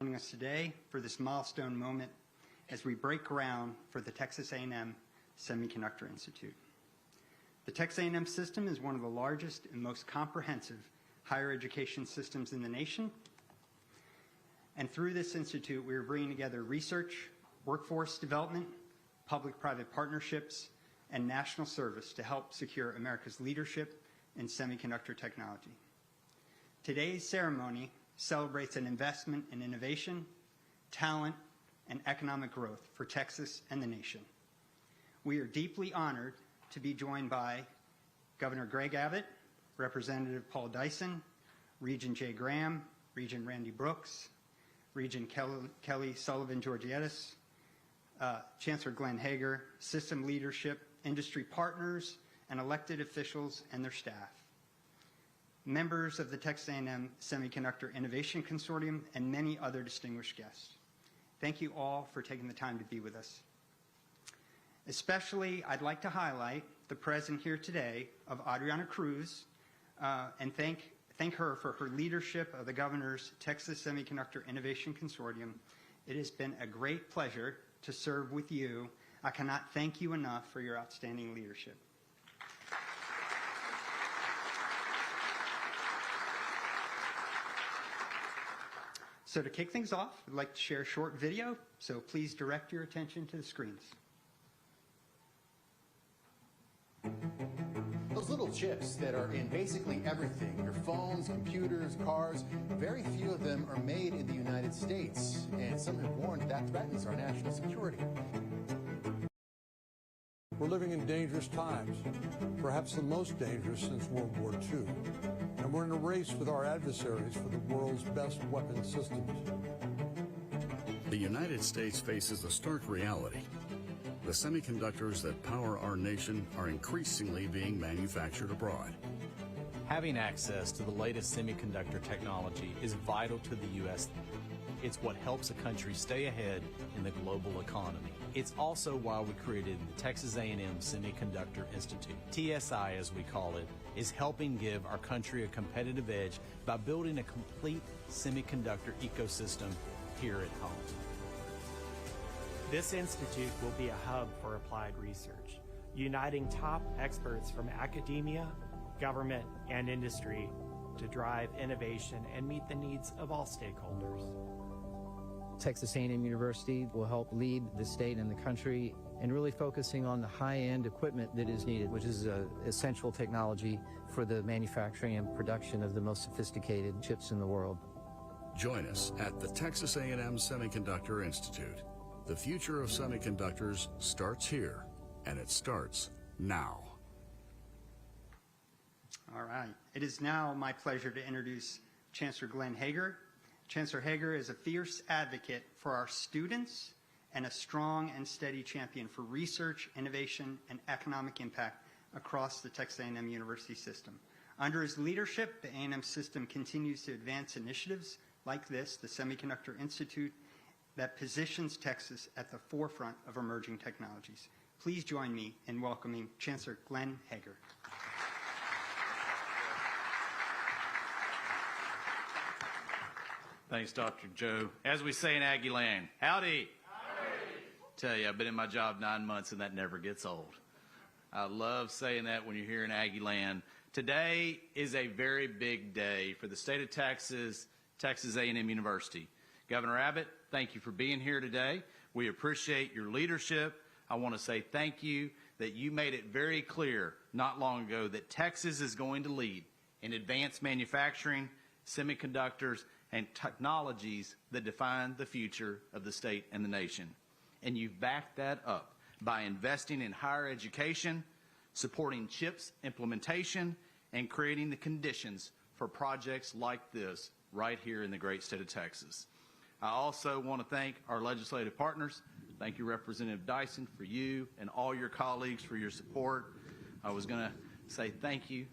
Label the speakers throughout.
Speaker 1: Joining us today for this milestone moment as we break ground for the Texas A&M Semiconductor Institute. The Texas A&M system is one of the largest and most comprehensive higher education systems in the nation. And through this institute, we are bringing together research, workforce development, public-private partnerships, and national service to help secure America's leadership in semiconductor technology. Today's ceremony celebrates an investment in innovation, talent, and economic growth for Texas and the nation. We are deeply honored to be joined by Governor Greg Abbott, Representative Paul Dyson, Regent Jay Graham, Regent Randy Brooks, Regent Kelly Sullivan Georgietis, Chancellor Glenn Hager, system leadership, industry partners, and elected officials and their staff, members of the Texas A&M Semiconductor Innovation Consortium, and many other distinguished guests. Thank you all for taking the time to be with us. Especially, I'd like to highlight the presence here today of Adriana Cruz and thank her for her leadership of the Governor's Texas Semiconductor Innovation Consortium. It has been a great pleasure to serve with you. I cannot thank you enough for your outstanding leadership. So to kick things off, I'd like to share a short video, so please direct your attention to the screens.
Speaker 2: Those little chips that are in basically everything, your phones, computers, cars, very few of them are made in the United States, and some have warned that threatens our national security.
Speaker 3: We're living in dangerous times, perhaps the most dangerous since World War II. And we're in a race with our adversaries for the world's best weapon systems.
Speaker 4: The United States faces a stark reality. The semiconductors that power our nation are increasingly being manufactured abroad.
Speaker 5: Having access to the latest semiconductor technology is vital to the U.S. It's what helps a country stay ahead in the global economy. It's also why we created the Texas A&M Semiconductor Institute. TSI, as we call it, is helping give our country a competitive edge by building a complete semiconductor ecosystem here at home.
Speaker 6: This institute will be a hub for applied research, uniting top experts from academia, government, and industry to drive innovation and meet the needs of all stakeholders.
Speaker 7: Texas A&M University will help lead the state and the country in really focusing on the high-end equipment that is needed, which is essential technology for the manufacturing and production of the most sophisticated chips in the world.
Speaker 4: Join us at the Texas A&M Semiconductor Institute. The future of semiconductors starts here, and it starts now.
Speaker 1: All right. It is now my pleasure to introduce Chancellor Glenn Hager. Chancellor Hager is a fierce advocate for our students and a strong and steady champion for research, innovation, and economic impact across the Texas A&M University system. Under his leadership, the A&M system continues to advance initiatives like this, the Semiconductor Institute, that positions Texas at the forefront of emerging technologies. Please join me in welcoming Chancellor Glenn Hager.
Speaker 8: Thanks, Dr. Joe. As we say in Aggie land, howdy. Tell you, I've been in my job 9 months and that never gets old. I love saying that when you're here in Aggie land. Today is a very big day for the state of Texas, Texas A&M University. Governor Abbott, thank you for being here today. We appreciate your leadership. I want to say thank you that you made it very clear not long ago that Texas is going to lead in advanced manufacturing, semiconductors, and technologies that define the future of the state and the nation. And you've backed that up by investing in higher education, supporting CHIPS implementation, and creating the conditions for projects like this right here in the great state of Texas. I also want to thank our legislative partners. Thank you, Representative Dyson, for you and all your colleagues for your support. I was going to say thank you,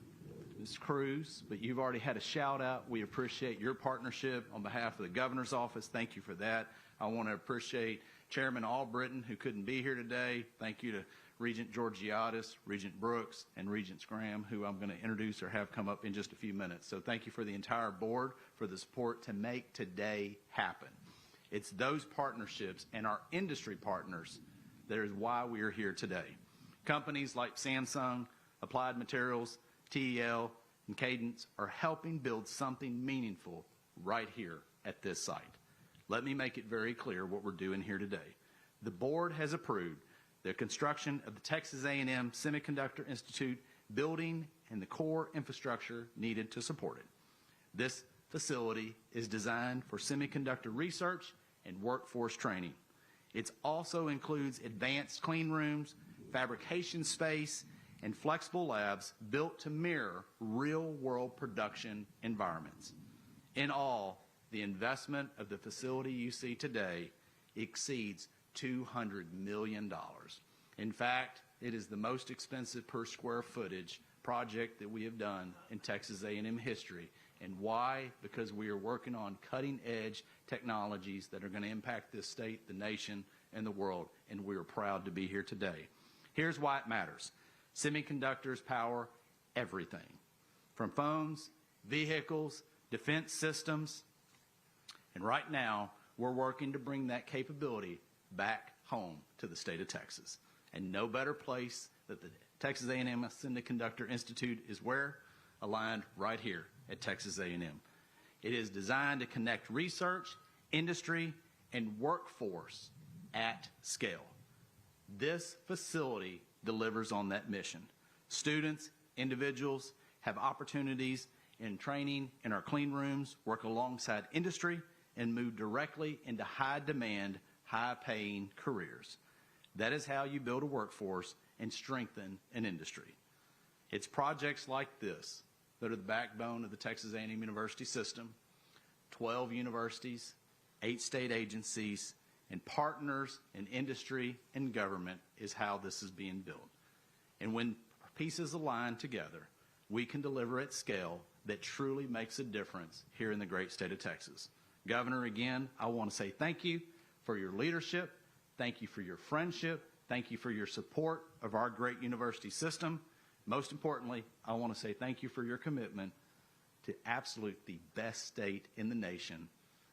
Speaker 8: Ms. Cruz, but you've already had a shout out. We appreciate your partnership on behalf of the governor's office. Thank you for that. I want to appreciate Chairman Albritton, who couldn't be here today. Thank you to Regent Georgietis, Regent Brooks, and Regent Graham, who I'm going to introduce or have come up in just a few minutes. So thank you for the entire board for the support to make today happen. It's those partnerships and our industry partners that is why we are here today. Companies like Samsung, Applied Materials, TEL, and Cadence are helping build something meaningful right here at this site. Let me make it very clear what we're doing here today. The board has approved the construction of the Texas A&M Semiconductor Institute building and the core infrastructure needed to support it. This facility is designed for semiconductor research and workforce training. It also includes advanced clean rooms, fabrication space, and flexible labs built to mirror real-world production environments. In all, the investment of the facility you see today exceeds $200 million. In fact, it is the most expensive per square footage project that we have done in Texas A&M history. And why? Because we are working on cutting-edge technologies that are going to impact this state, the nation, and the world, and we are proud to be here today. Here's why it matters. Semiconductors power everything, from phones, vehicles, defense systems, and right now, we're working to bring that capability back home to the state of Texas. And no better place that the Texas A&M Semiconductor Institute is where? Aligned right here at Texas A&M. It is designed to connect research, industry, and workforce at scale. This facility delivers on that mission. Students, individuals have opportunities in training in our clean rooms, work alongside industry, and move directly into high-demand, high-paying careers. That is how you build a workforce and strengthen an industry. It's projects like this that are the backbone of the Texas A&M University system. 12 universities, 8 state agencies, and partners in industry and government is how this is being built. And when pieces align together, we can deliver at scale that truly makes a difference here in the great state of Texas. Governor, again, I want to say thank you for your leadership. Thank you for your friendship. Thank you for your support of our great university system. Most importantly, I want to say thank you for your commitment to absolute the best state in the nation,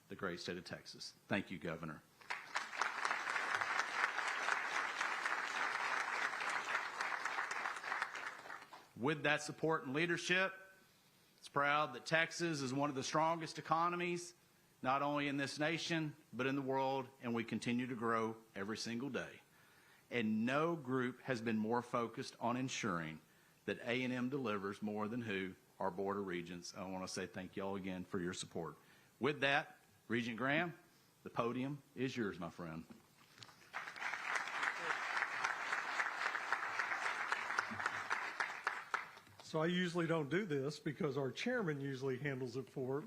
Speaker 8: the great state of Texas. Thank you, Governor. With that support and leadership, it's proud that Texas is one of the strongest economies, not only in this nation, but in the world, and we continue to grow every single day. And no group has been more focused on ensuring that A&M delivers more than who? Our Board of Regents. I want to say thank you all again for your support. With that, Regent Graham, the podium is yours, my friend.
Speaker 9: So I usually don't do this because our chairman usually handles it for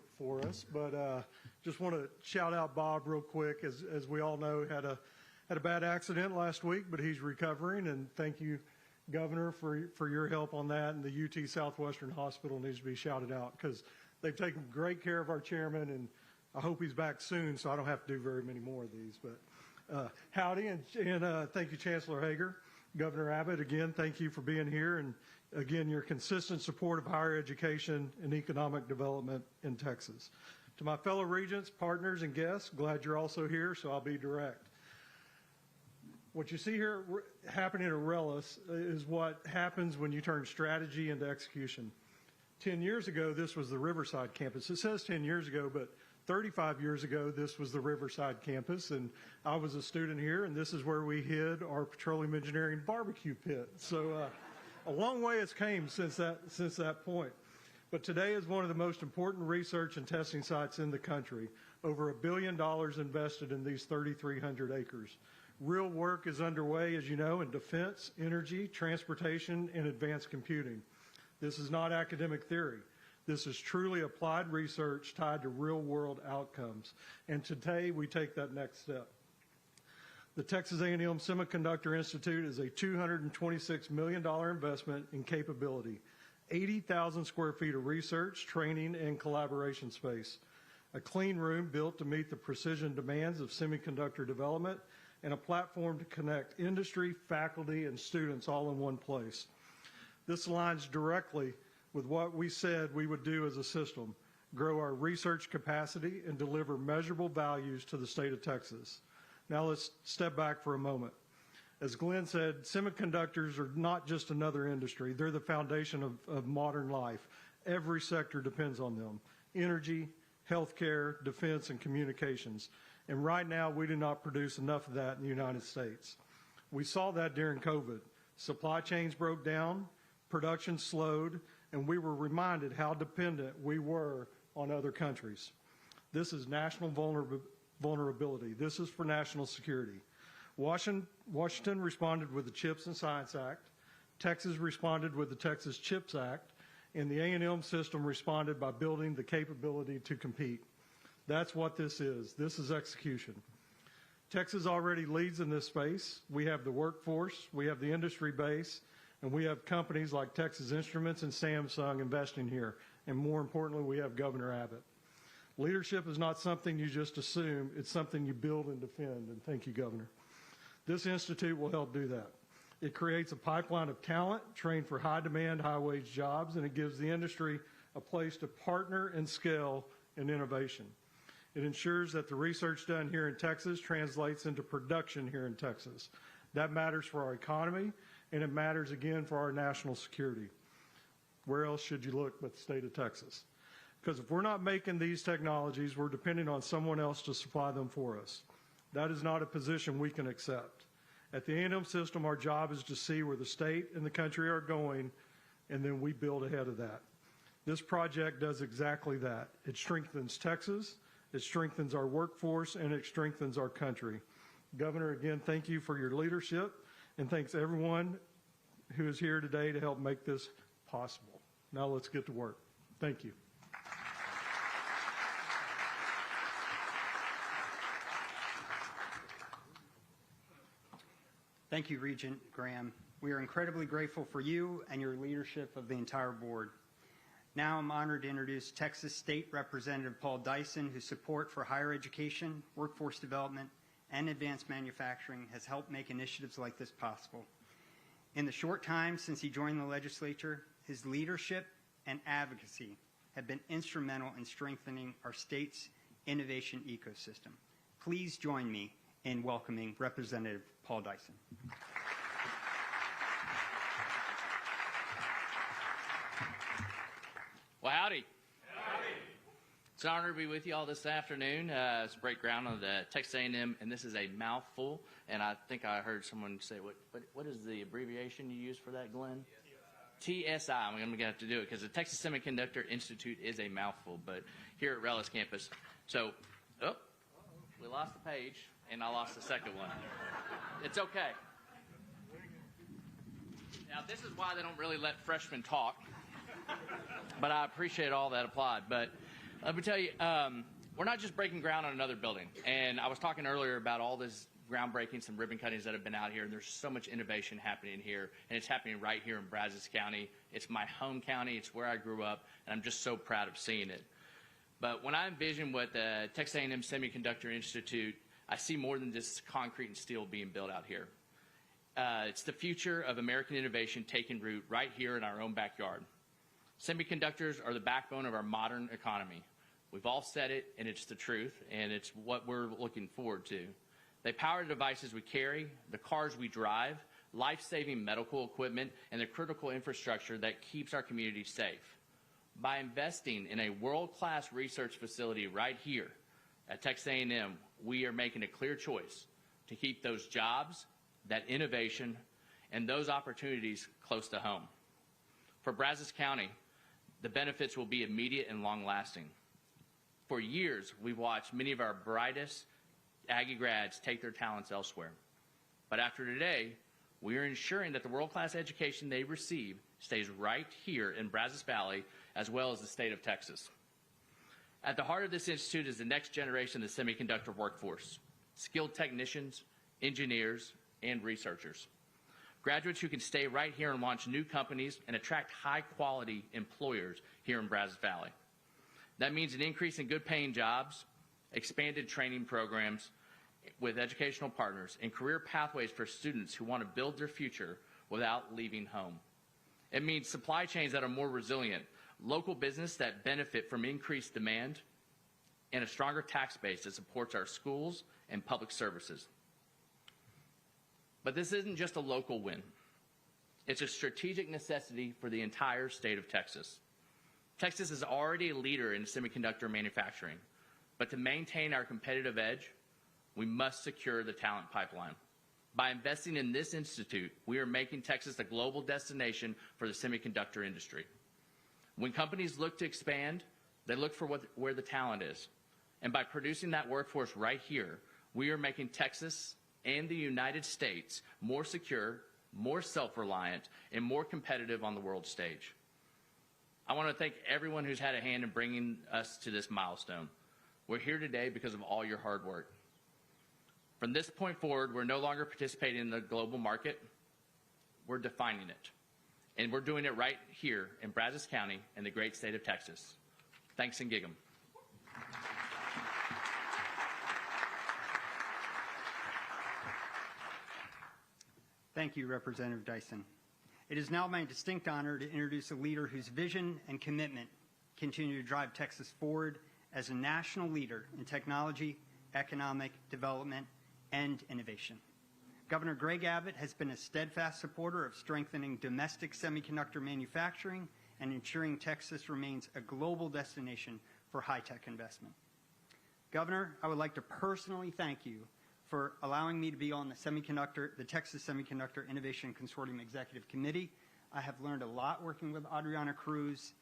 Speaker 9: us, but just want to shout out Bob real quick. As we all know, had a bad accident last week, but he's recovering, and thank you, Governor, for your help on that. And the UT Southwestern Hospital needs to be shouted out because they've taken great care of our chairman, and I hope he's back soon so I don't have to do very many more of these. But howdy, and thank you, Chancellor Hager. Governor Abbott, again, thank you for being here, and again, your consistent support of higher education and economic development in Texas. To my fellow regents, partners, and guests, glad you're also here, so I'll be direct. What you see here happening at RELIS is what happens when you turn strategy into execution. 10 years ago, this was the Riverside campus. It says 10 years ago, but 35 years ago, this was the Riverside campus, and I was a student here, and this is where we hid our petroleum engineering barbecue pit. So a long way has came since that point. But today is one of the most important research and testing sites in the country. Over $1 billion invested in these 3,300 acres. Real work is underway, as you know, in defense, energy, transportation, and advanced computing. This is not academic theory. This is truly applied research tied to real-world outcomes. And today, we take that next step. The Texas A&M Semiconductor Institute is a $226 million investment in capability, 80,000 square feet of research, training, and collaboration space, a clean room built to meet the precision demands of semiconductor development, and a platform to connect industry, faculty, and students all in one place. This aligns directly with what we said we would do as a system, grow our research capacity, and deliver measurable values to the state of Texas. Now let's step back for a moment. As Glenn said, semiconductors are not just another industry. They're the foundation of modern life. Every sector depends on them: energy, healthcare, defense, and communications. And right now, we do not produce enough of that in the United States. We saw that during COVID. Supply chains broke down, production slowed, and we were reminded how dependent we were on other countries. This is national vulnerability. This is for national security. Washington responded with the CHIPS and Science Act. Texas responded with the Texas CHIPS Act. And the A&M system responded by building the capability to compete. That's what this is. This is execution. Texas already leads in this space. We have the workforce, we have the industry base, and we have companies like Texas Instruments and Samsung investing here. And more importantly, we have Governor Abbott. Leadership is not something you just assume. It's something you build and defend. And thank you, Governor. This institute will help do that. It creates a pipeline of talent trained for high-demand, high-wage jobs, and it gives the industry a place to partner and scale in innovation. It ensures that the research done here in Texas translates into production here in Texas. That matters for our economy, and it matters, again, for our national security. Where else should you look but the state of Texas? Because if we're not making these technologies, we're depending on someone else to supply them for us. That is not a position we can accept. At the A&M system, our job is to see where the state and the country are going, and then we build ahead of that. This project does exactly that. It strengthens Texas, it strengthens our workforce, and it strengthens our country. Governor, again, thank you for your leadership, and thanks everyone who is here today to help make this possible. Now let's get to work. Thank you.
Speaker 1: Thank you, Regent Graham. We are incredibly grateful for you and your leadership of the entire board. Now I'm honored to introduce Texas State Representative Paul Dyson, whose support for higher education, workforce development, and advanced manufacturing has helped make initiatives like this possible. In the short time since he joined the legislature, his leadership and advocacy have been instrumental in strengthening our state's innovation ecosystem. Please join me in welcoming Representative Paul Dyson.
Speaker 10: Well, howdy. Howdy. It's an honor to be with you all this afternoon. It's break ground on the Texas A&M, and this is a mouthful. And I think I heard someone say, what is the abbreviation you use for that, Glenn? TSI. I'm going to have to do it because the Texas Semiconductor Institute is a mouthful. But here at Rellis campus, so, we lost the page, and I lost the second one. It's okay. Now, this is why they don't really let freshmen talk. But I appreciate all that applied. But let me tell you, we're not just breaking ground on another building. And I was talking earlier about all this groundbreaking, some ribbon cuttings that have been out here. And there's so much innovation happening here. And it's happening right here in Brazos County. It's my home county. It's where I grew up. And I'm just so proud of seeing it. But when I envision what the Texas A&M Semiconductor Institute, I see more than just concrete and steel being built out here. It's the future of American innovation taking root right here in our own backyard. Semiconductors are the backbone of our modern economy. We've all said it, and it's the truth, and it's what we're looking forward to. They power the devices we carry, the cars we drive, life-saving medical equipment, and the critical infrastructure that keeps our communities safe. By investing in a world-class research facility right here at Texas A&M, we are making a clear choice to keep those jobs, that innovation, and those opportunities close to home. For Brazos County, the benefits will be immediate and long-lasting. For years, we've watched many of our brightest Aggie grads take their talents elsewhere. But after today, we are ensuring that the world-class education they receive stays right here in Brazos Valley, as well as the state of Texas. At the heart of this institute is the next generation of the semiconductor workforce, skilled technicians, engineers, and researchers. Graduates who can stay right here and launch new companies and attract high-quality employers here in Brazos Valley. That means an increase in good-paying jobs, expanded training programs with educational partners, and career pathways for students who want to build their future without leaving home. It means supply chains that are more resilient, local business that benefit from increased demand, and a stronger tax base that supports our schools and public services. But this isn't just a local win. It's a strategic necessity for the entire state of Texas. Texas is already a leader in semiconductor manufacturing, but to maintain our competitive edge, we must secure the talent pipeline. By investing in this institute, we are making Texas a global destination for the semiconductor industry. When companies look to expand, they look for where the talent is. And by producing that workforce right here, we are making Texas and the United States more secure, more self-reliant, and more competitive on the world stage. I want to thank everyone who's had a hand in bringing us to this milestone. We're here today because of all your hard work. From this point forward, we're no longer participating in the global market. We're defining it. And we're doing it right here in Brazos County in the great state of Texas. Thanks and gig 'em.
Speaker 1: Thank you, Representative Dyson. It is now my distinct honor to introduce a leader whose vision and commitment continue to drive Texas forward as a national leader in technology, economic development, and innovation. Governor Greg Abbott has been a steadfast supporter of strengthening domestic semiconductor manufacturing and ensuring Texas remains a global destination for high-tech investment. Governor, I would like to personally thank you for allowing me to be on the Texas Semiconductor Innovation Consortium Executive Committee. I have learned a lot working with Adriana Cruz.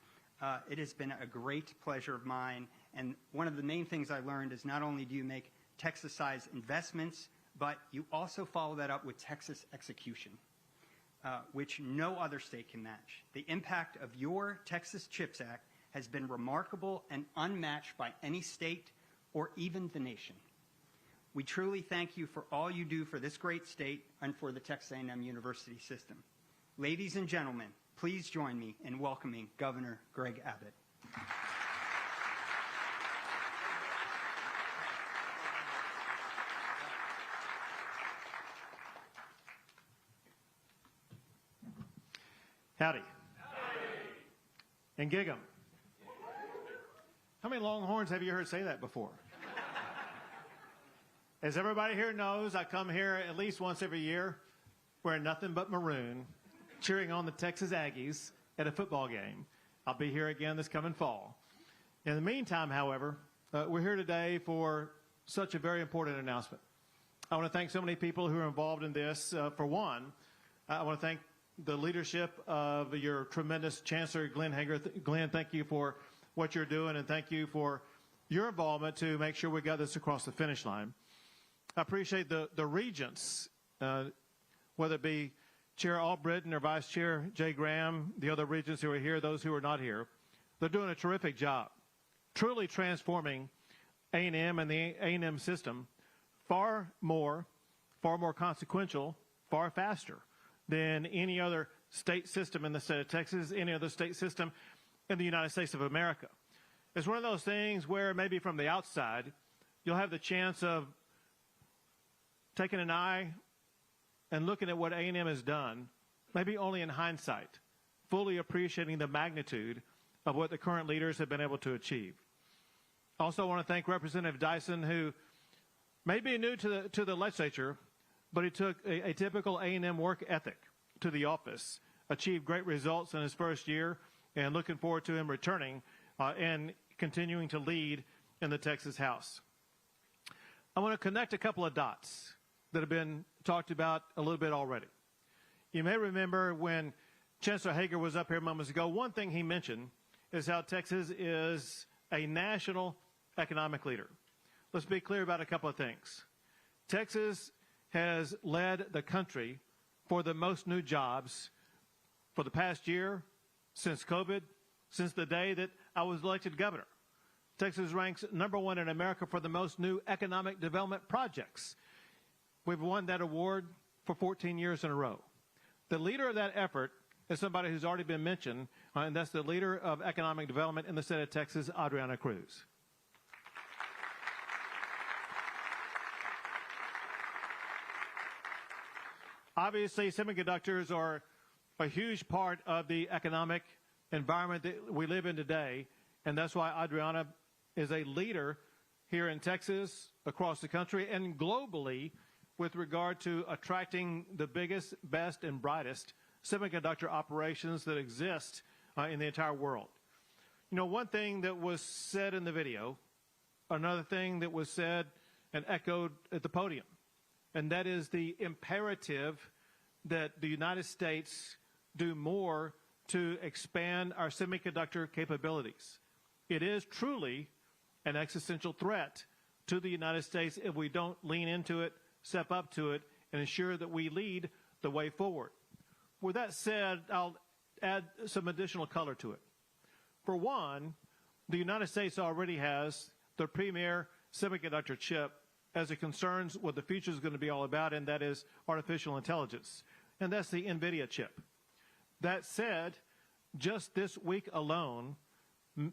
Speaker 1: It has been a great pleasure of mine, and one of the main things I learned is not only do you make Texas-sized investments, but you also follow that up with Texas execution, which no other state can match. The impact of your Texas CHIPS Act has been remarkable and unmatched by any state or even the nation. We truly thank you for all you do for this great state and for the Texas A&M University system. Ladies and gentlemen, please join me in welcoming Governor Greg Abbott.
Speaker 11: Howdy. And gig 'em. How many Longhorns have you heard say that before? As everybody here knows, I come here at least once every year wearing nothing but maroon, cheering on the Texas Aggies at a football game. I'll be here again this coming fall. In the meantime, however, we're here today for such a very important announcement. I want to thank so many people who are involved in this. For one, I want to thank the leadership of your tremendous Chancellor, Glenn Hager. Glenn, thank you for what you're doing, and thank you for your involvement to make sure we got this across the finish line. I appreciate the regents, whether it be Chair Albritton or Vice Chair Jay Graham, the other regents who are here, those who are not here. They're doing a terrific job, truly transforming A&M and the A&M system far more consequential, far faster than any other state system in the state of Texas, any other state system in the United States of America. It's one of those things where maybe from the outside, you'll have the chance of taking an eye and looking at what A&M has done, maybe only in hindsight, fully appreciating the magnitude of what the current leaders have been able to achieve. Also, I want to thank Representative Dyson, who may be new to the legislature, but he took a typical A&M work ethic to the office, achieved great results in his first year, and looking forward to him returning and continuing to lead in the Texas House. I want to connect a couple of dots that have been talked about a little bit already. You may remember when Chancellor Hager was up here moments ago, one thing he mentioned is how Texas is a national economic leader. Let's be clear about a couple of things. Texas has led the country for the most new jobs for the past year, since COVID, since the day that I was elected governor. Texas ranks #1 in America for the most new economic development projects. We've won that award for 14 years in a row. The leader of that effort is somebody who's already been mentioned, and that's the leader of economic development in the state of Texas, Adriana Cruz. Obviously, semiconductors are a huge part of the economic environment that we live in today, and that's why Adriana is a leader here in Texas, across the country, and globally with regard to attracting the biggest, best, and brightest semiconductor operations that exist in the entire world. You know, one thing that was said in the video, another thing that was said and echoed at the podium, and that is the imperative that the United States do more to expand our semiconductor capabilities. It is truly an existential threat to the United States if we don't lean into it, step up to it, and ensure that we lead the way forward. With that said, I'll add some additional color to it. For one, the United States already has the premier semiconductor chip as it concerns what the future is going to be all about, and that is artificial intelligence. And that's the NVIDIA chip. That said, just this week alone,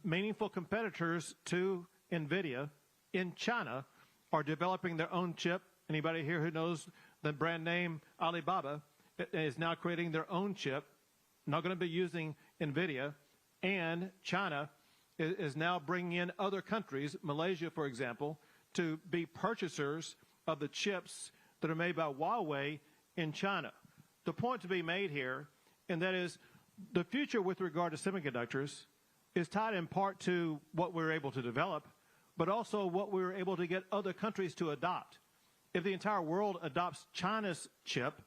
Speaker 11: meaningful competitors to NVIDIA in China are developing their own chip. Anybody here who knows the brand name Alibaba is now creating their own chip, not going to be using NVIDIA, and China is now bringing in other countries, Malaysia, for example, to be purchasers of the chips that are made by Huawei in China. The point to be made here, and that is the future with regard to semiconductors is tied in part to what we're able to develop, but also what we were able to get other countries to adopt. If the entire world adopts China's chip,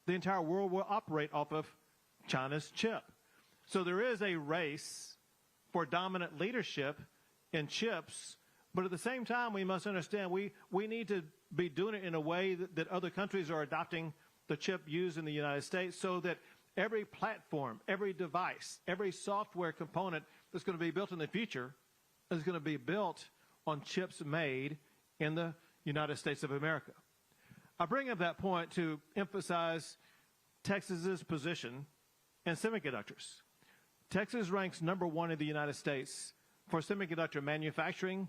Speaker 11: the entire world will operate off of China's chip. So there is a race for dominant leadership in chips, but at the same time, we must understand we need to be doing it in a way that other countries are adopting the chip used in the United States, so that every platform, every device, every software component that's going to be built in the future is going to be built on chips made in the United States of America. I bring up that point to emphasize Texas's position in semiconductors. Texas ranks #1 in the United States for semiconductor manufacturing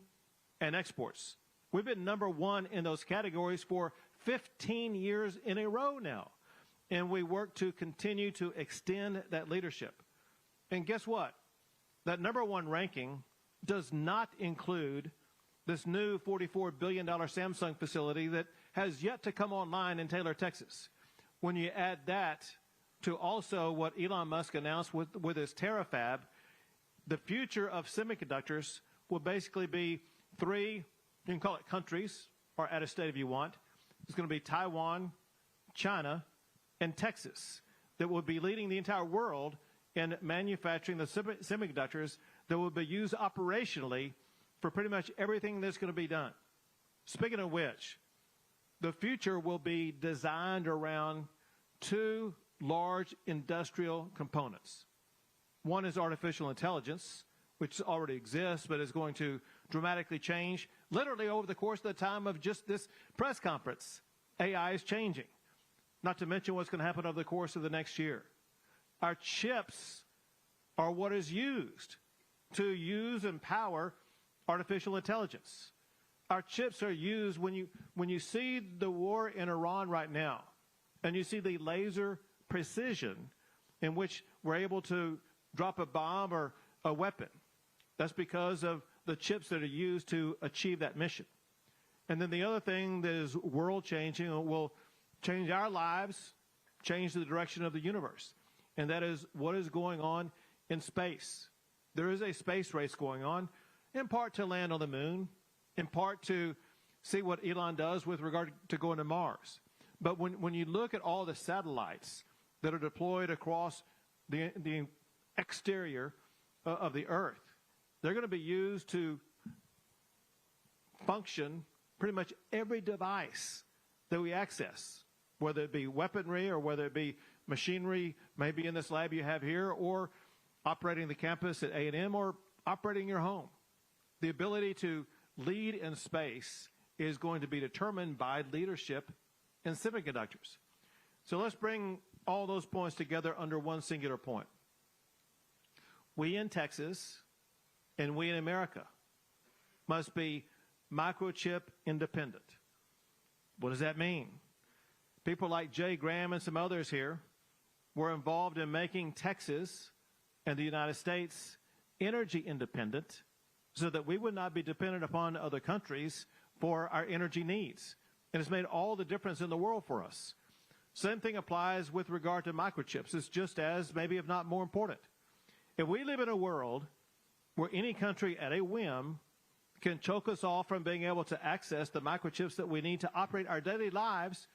Speaker 11: and exports. We've been #1 in those categories for 15 years in a row now, and we work to continue to extend that leadership. And guess what? That #1 ranking does not include this new $44 billion Samsung facility that has yet to come online in Taylor, Texas. When you add that to also what Elon Musk announced with his Terafab, the future of semiconductors will basically be 3, you can call it countries, or add a state if you want. It's going to be Taiwan, China, and Texas that will be leading the entire world in manufacturing the semiconductors that will be used operationally for pretty much everything that's going to be done. Speaking of which, the future will be designed around 2 large industrial components. One is artificial intelligence, which already exists but is going to dramatically change literally over the course of the time of just this press conference. AI is changing, not to mention what's going to happen over the course of the next year. Our chips are what is used to use and power artificial intelligence. Our chips are used when you see the war in Iran right now, and you see the laser precision in which we're able to drop a bomb or a weapon. That's because of the chips that are used to achieve that mission. And then the other thing that is world-changing, will change our lives, change the direction of the universe, and that is what is going on in space. There is a space race going on, in part to land on the moon, in part to see what Elon does with regard to going to Mars. But when you look at all the satellites that are deployed across the exterior of the Earth, they're going to be used to function pretty much every device that we access, whether it be weaponry or whether it be machinery, maybe in this lab you have here, or operating the campus at A&M, or operating your home. The ability to lead in space is going to be determined by leadership in semiconductors. So let's bring all those points together under one singular point. We in Texas and we in America must be microchip independent. What does that mean? People like Jay Graham and some others here were involved in making Texas and the United States energy independent so that we would not be dependent upon other countries for our energy needs. And it's made all the difference in the world for us. Same thing applies with regard to microchips. It's just as, maybe if not more important. If we live in a world where any country at a whim can choke us off from being able to access the microchips that we need to operate our daily lives,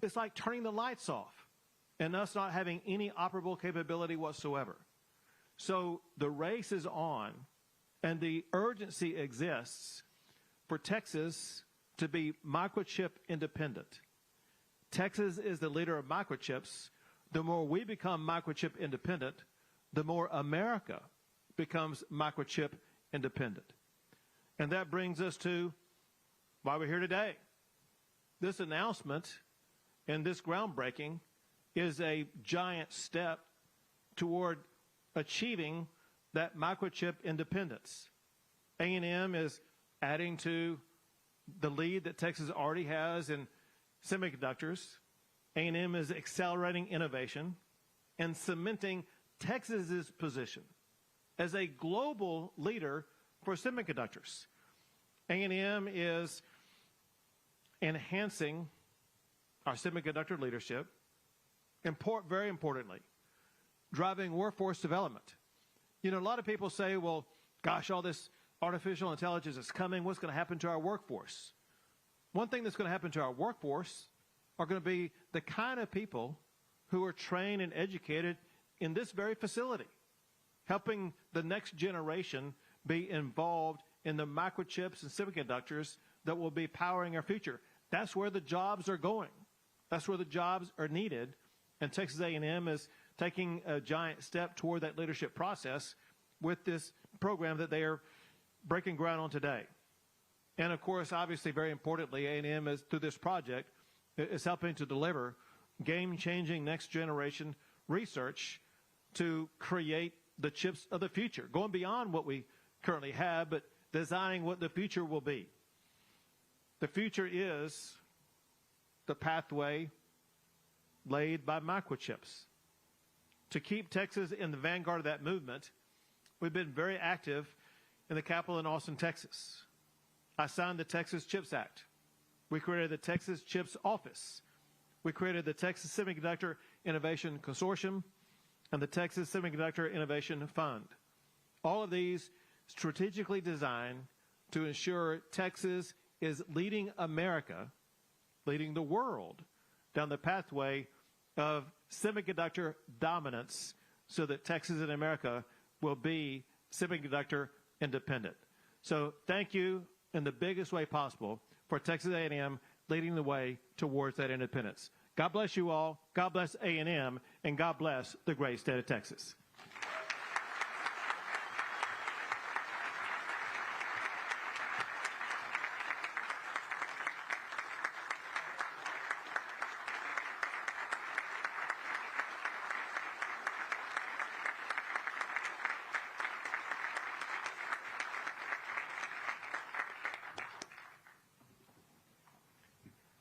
Speaker 11: it's like turning the lights off and us not having any operable capability whatsoever. So the race is on, and the urgency exists for Texas to be microchip independent. Texas is the leader of microchips. The more we become microchip independent, the more America becomes microchip independent. And that brings us to why we're here today. This announcement and this groundbreaking is a giant step toward achieving that microchip independence. A&M is adding to the lead that Texas already has in semiconductors. A&M is accelerating innovation and cementing Texas's position as a global leader for semiconductors. A&M is enhancing our semiconductor leadership, very importantly, driving workforce development. You know, a lot of people say, well, gosh, all this artificial intelligence is coming. What's going to happen to our workforce? One thing that's going to happen to our workforce are going to be the kind of people who are trained and educated in this very facility, helping the next generation be involved in the microchips and semiconductors that will be powering our future. That's where the jobs are going. That's where the jobs are needed. And Texas A&M is taking a giant step toward that leadership process with this program that they are breaking ground on today. And of course, obviously, very importantly, A&M is, through this project, is helping to deliver game-changing next-generation research to create the chips of the future, going beyond what we currently have, but designing what the future will be. The future is the pathway laid by microchips. To keep Texas in the vanguard of that movement, we've been very active in the Capitol in Austin, Texas. I signed the Texas CHIPS Act. We created the Texas CHIPS Office. We created the Texas Semiconductor Innovation Consortium and the Texas Semiconductor Innovation Fund. All of these strategically designed to ensure Texas is leading America, leading the world, down the pathway of semiconductor dominance so that Texas and America will be semiconductor independent. So thank you in the biggest way possible for Texas A&M leading the way towards that independence. God bless you all. God bless A&M, and God bless the great state of Texas.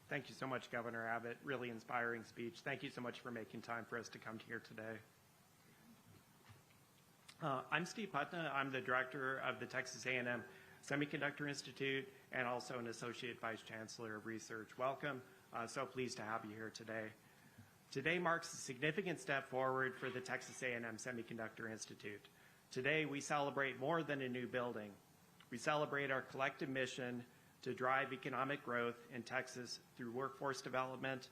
Speaker 12: Thank you so much, Governor Abbott. Really inspiring speech. Thank you so much for making time for us to come here today. I'm Steve Putna. I'm the director of the Texas A&M Semiconductor Institute and also an associate vice chancellor of research. Welcome. So pleased to have you here today. Today marks a significant step forward for the Texas A&M Semiconductor Institute. Today we celebrate more than a new building. We celebrate our collective mission to drive economic growth in Texas through workforce development,